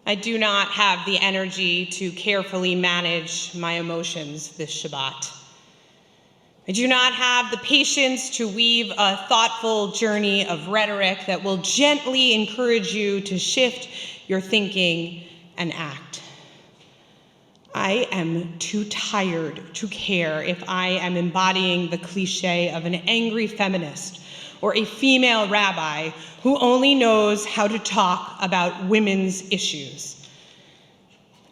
I do not have the energy to carefully manage my emotions this Shabbat. I do not have the patience to weave a thoughtful journey of rhetoric that will gently encourage you to shift your thinking and act. I am too tired to care if I am embodying the cliche of an angry feminist or a female rabbi who only knows how to talk about women's issues.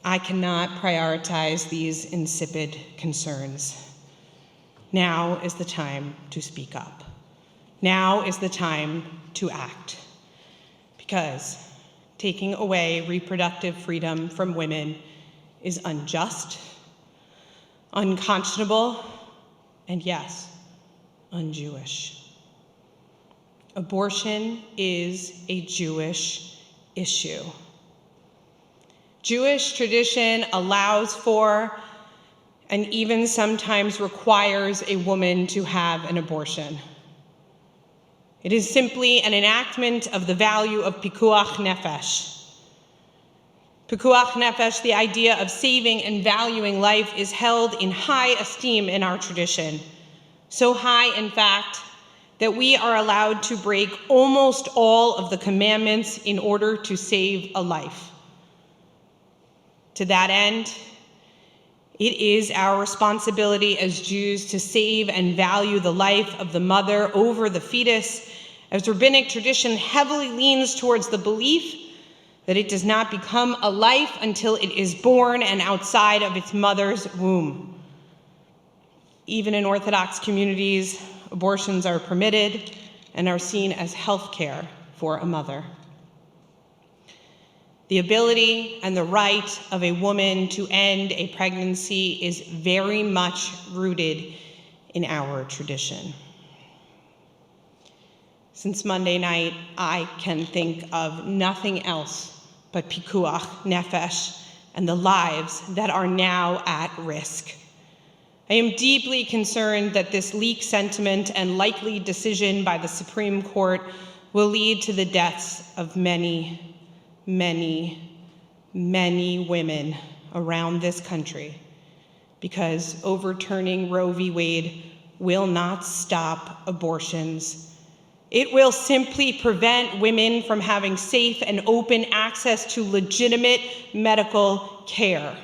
I cannot prioritize these insipid concerns. Now is the time to speak up. Now is the time to act. Because taking away reproductive freedom from women is unjust, unconscionable, and yes, un-Jewish. Abortion is a Jewish issue. Jewish tradition allows for and even sometimes requires a woman to have an abortion. It is simply an enactment of the value of pikuach nefesh. Pikuach nefesh, the idea of saving and valuing life, is held in high esteem in our tradition. So high, in fact, that we are allowed to break almost all of the commandments in order to save a life. To that end, it is our responsibility as Jews to save and value the life of the mother over the fetus, as rabbinic tradition heavily leans towards the belief that it does not become a life until it is born and outside of its mother's womb. Even in Orthodox communities, abortions are permitted and are seen as health care for a mother. The ability and the right of a woman to end a pregnancy is very much rooted in our tradition. Since Monday night, I can think of nothing else but pikuach nefesh and the lives that are now at risk. I am deeply concerned that this leak sentiment and likely decision by the Supreme Court will lead to the deaths of many, many, many women around this country, because overturning Roe v. Wade will not stop abortions. It will simply prevent women from having safe and open access to legitimate medical care.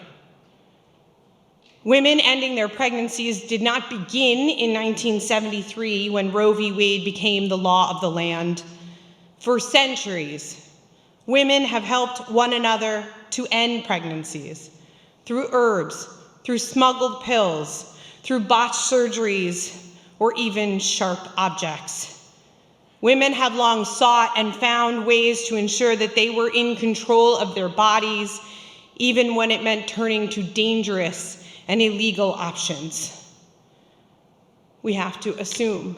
Women ending their pregnancies did not begin in 1973 when Roe v. Wade became the law of the land. For centuries, women have helped one another to end pregnancies through herbs, through smuggled pills, through botched surgeries, or even sharp objects. Women have long sought and found ways to ensure that they were in control of their bodies, even when it meant turning to dangerous and illegal options. We have to assume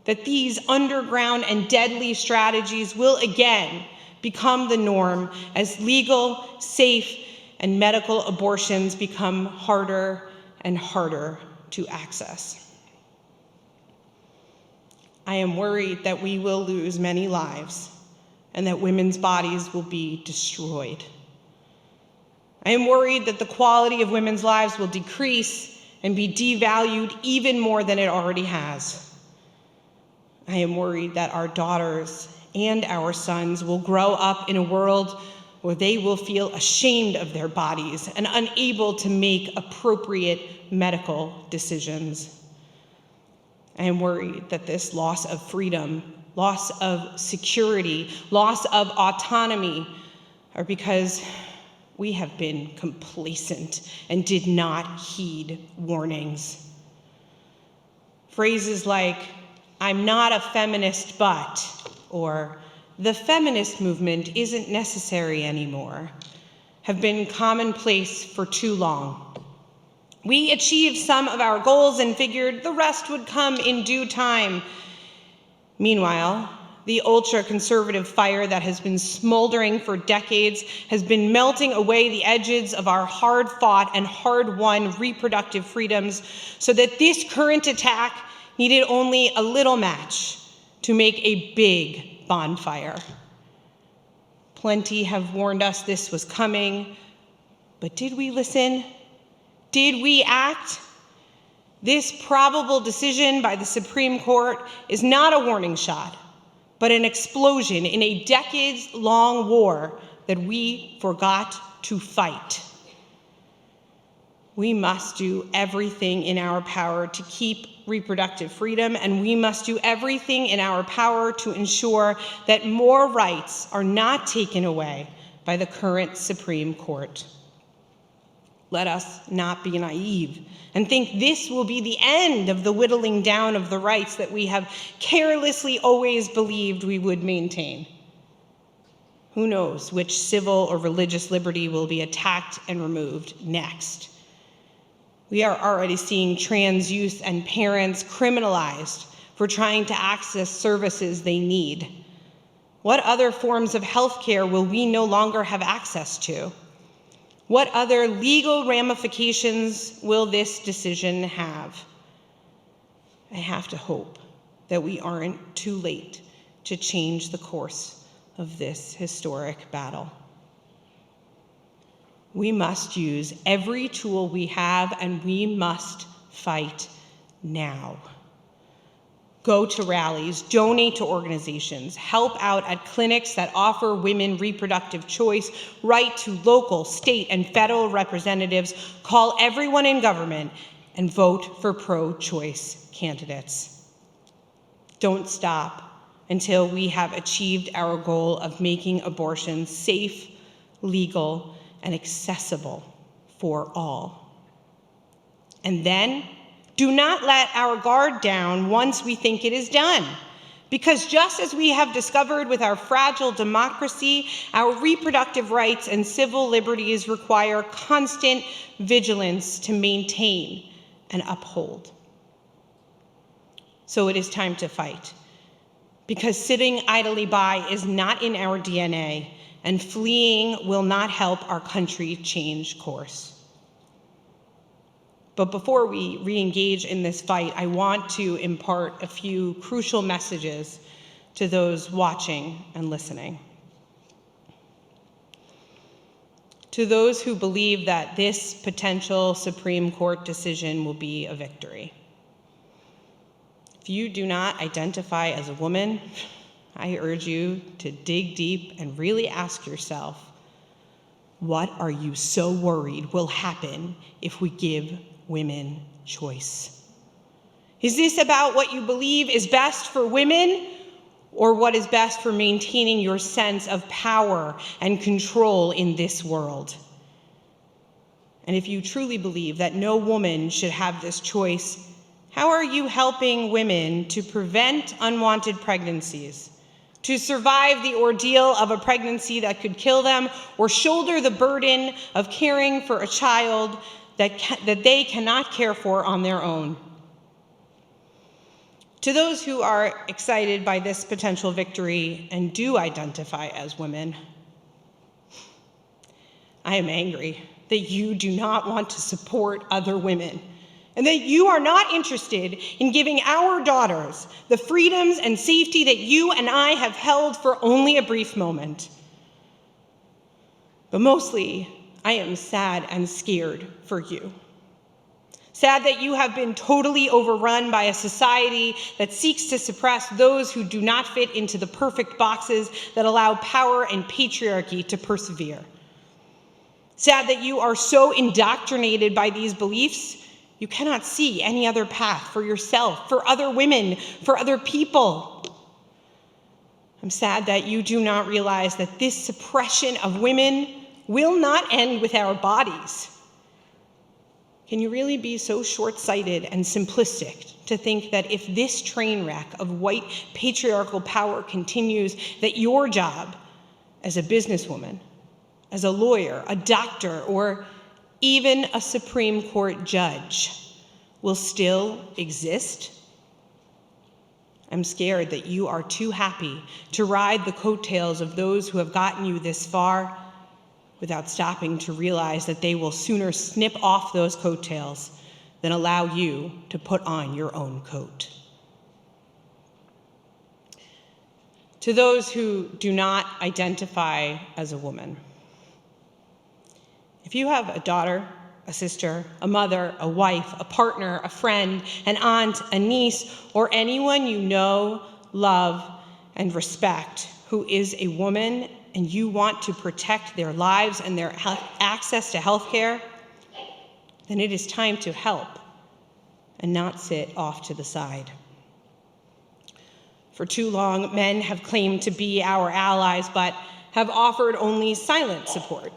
that these underground and deadly strategies will again become the norm as legal, safe, and medical abortions become harder and harder to access. I am worried that we will lose many lives and that women's bodies will be destroyed. I am worried that the quality of women's lives will decrease and be devalued even more than it already has. I am worried that our daughters and our sons will grow up in a world where they will feel ashamed of their bodies and unable to make appropriate medical decisions. I am worried that this loss of freedom, loss of security, loss of autonomy are because we have been complacent and did not heed warnings. Phrases like, "I'm not a feminist, but," or "the feminist movement isn't necessary anymore," have been commonplace for too long. We achieved some of our goals and figured the rest would come in due time. Meanwhile, the ultra-conservative fire that has been smoldering for decades has been melting away the edges of our hard-fought and hard-won reproductive freedoms so that this current attack needed only a little match to make a big bonfire. Plenty have warned us this was coming, but did we listen? Did we act? This probable decision by the Supreme Court is not a warning shot, but an explosion in a decades-long war that we forgot to fight. We must do everything in our power to keep reproductive freedom, and we must do everything in our power to ensure that more rights are not taken away by the current Supreme Court. Let us not be naive and think this will be the end of the whittling down of the rights that we have carelessly always believed we would maintain. Who knows which civil or religious liberty will be attacked and removed next? We are already seeing trans youth and parents criminalized for trying to access services they need. What other forms of healthcare will we no longer have access to? What other legal ramifications will this decision have? I have to hope that we aren't too late to change the course of this historic battle. We must use every tool we have, and we must fight now. Go to rallies, donate to organizations, help out at clinics that offer women reproductive choice, write to local, state, and federal representatives, call everyone in government, and vote for pro-choice candidates. Don't stop until we have achieved our goal of making abortion safe, legal, and accessible for all. And then, do not let our guard down once we think it is done. Because just as we have discovered with our fragile democracy, our reproductive rights and civil liberties require constant vigilance to maintain and uphold. So it is time to fight. Because sitting idly by is not in our DNA, and fleeing will not help our country change course. But before we re-engage in this fight, I want to impart a few crucial messages to those watching and listening. To those who believe that this potential Supreme Court decision will be a victory. If you do not identify as a woman, I urge you to dig deep and really ask yourself, what are you so worried will happen if we give women choice? Is this about what you believe is best for women, or what is best for maintaining your sense of power and control in this world? And if you truly believe that no woman should have this choice, how are you helping women to prevent unwanted pregnancies, to survive the ordeal of a pregnancy that could kill them, or shoulder the burden of caring for a child that they cannot care for on their own? To those who are excited by this potential victory and do identify as women, I am angry that you do not want to support other women, and that you are not interested in giving our daughters the freedoms and safety that you and I have held for only a brief moment. But mostly, I am sad and scared for you. Sad that you have been totally overrun by a society that seeks to suppress those who do not fit into the perfect boxes that allow power and patriarchy to persevere. Sad that you are so indoctrinated by these beliefs, you cannot see any other path for yourself, for other women, for other people. I'm sad that you do not realize that this suppression of women will not end with our bodies. Can you really be so short-sighted and simplistic to think that if this train wreck of white patriarchal power continues, that your job as a businesswoman, as a lawyer, a doctor, or even a Supreme Court judge will still exist? I'm scared that you are too happy to ride the coattails of those who have gotten you this far without stopping to realize that they will sooner snip off those coattails than allow you to put on your own coat. to those who do not identify as a woman. If you have a daughter, a sister, a mother, a wife, a partner, a friend, an aunt, a niece, or anyone you know, love, and respect who is a woman, and you want to protect their lives and their access to healthcare, then it is time to help and not sit off to the side. For too long, men have claimed to be our allies, but have offered only silent support.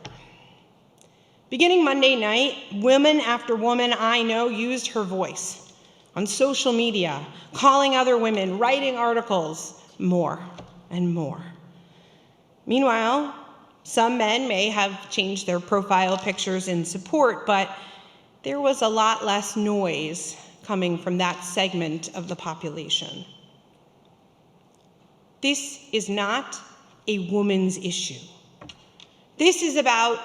Beginning Monday night, woman after woman I know used her voice on social media, calling other women, writing articles, more and more. Meanwhile, some men may have changed their profile pictures in support, but there was a lot less noise coming from that segment of the population. This is not a woman's issue. This is about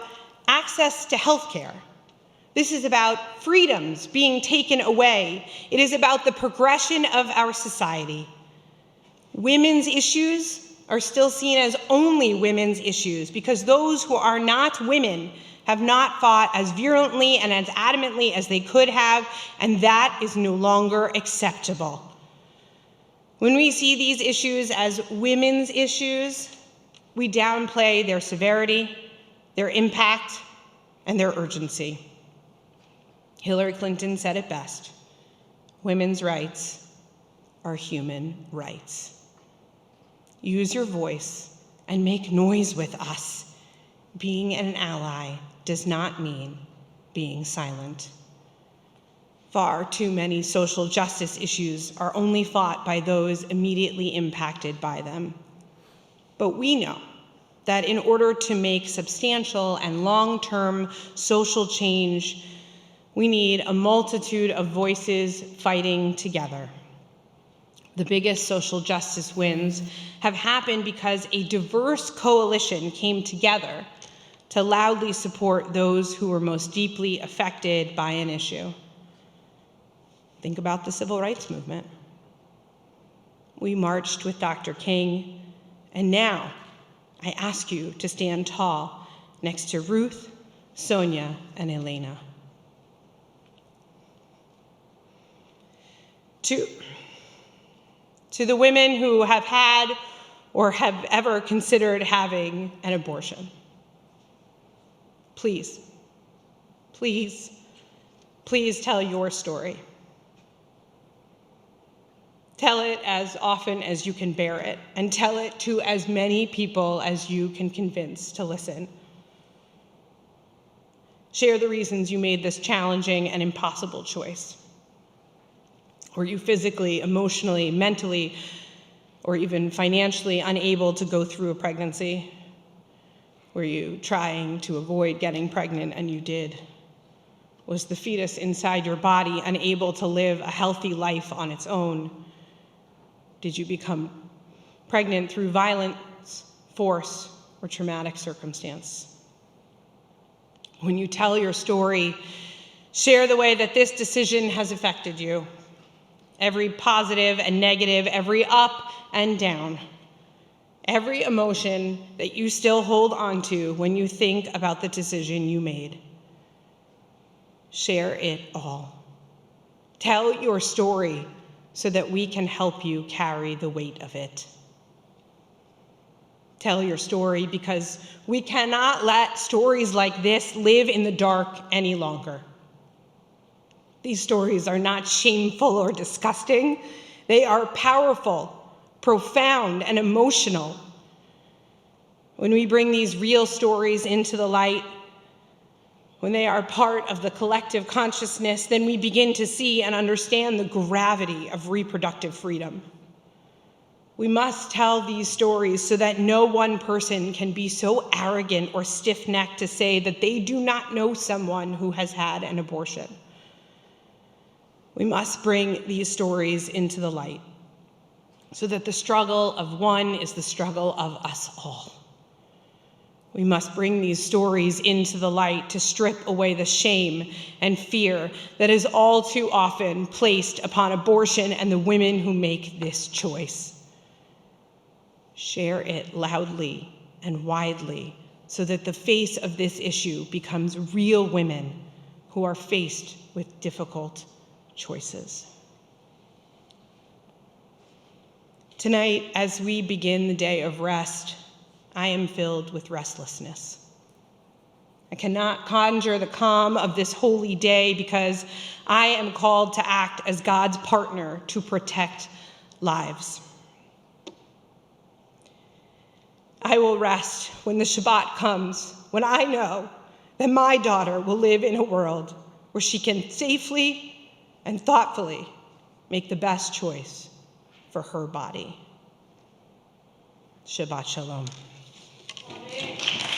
access to healthcare. This is about freedoms being taken away. It is about the progression of our society. Women's issues are still seen as only women's issues because those who are not women have not fought as virulently and as adamantly as they could have, and that is no longer acceptable. When we see these issues as women's issues, we downplay their severity, their impact, and their urgency. Hillary Clinton said it best: women's rights are human rights. Use your voice and make noise with us. Being an ally does not mean being silent. Far too many social justice issues are only fought by those immediately impacted by them. But we know that in order to make substantial and long-term social change, we need a multitude of voices fighting together. The biggest social justice wins have happened because a diverse coalition came together to loudly support those who were most deeply affected by an issue. Think about the civil rights movement. We marched with Dr. King, and now I ask you to stand tall next to Ruth, Sonia, and Elena. To the women who have had or have ever considered having an abortion, please, please, please tell your story. Tell it as often as you can bear it, and tell it to as many people as you can convince to listen. Share the reasons you made this challenging and impossible choice. Were you physically, emotionally, mentally, or even financially unable to go through a pregnancy? Were you trying to avoid getting pregnant and you did? Was the fetus inside your body unable to live a healthy life on its own? Did you become pregnant through violence, force, or traumatic circumstance? When you tell your story, share the way that this decision has affected you. Every positive and negative, every up and down, every emotion that you still hold on to when you think about the decision you made. Share it all. Tell your story so that we can help you carry the weight of it. Tell your story because we cannot let stories like this live in the dark any longer. These stories are not shameful or disgusting. They are powerful, profound, and emotional. When we bring these real stories into the light, when they are part of the collective consciousness, then we begin to see and understand the gravity of reproductive freedom. We must tell these stories so that no one person can be so arrogant or stiff-necked to say that they do not know someone who has had an abortion. We must bring these stories into the light so that the struggle of one is the struggle of us all. We must bring these stories into the light to strip away the shame and fear that is all too often placed upon abortion and the women who make this choice. Share it loudly and widely so that the face of this issue becomes real women who are faced with difficult choices. Tonight, as we begin the day of rest, I am filled with restlessness. I cannot conjure the calm of this holy day because I am called to act as God's partner to protect lives. I will rest when the Shabbat comes, when I know that my daughter will live in a world where she can safely and thoughtfully make the best choice for her body. Shabbat Shalom. Amen.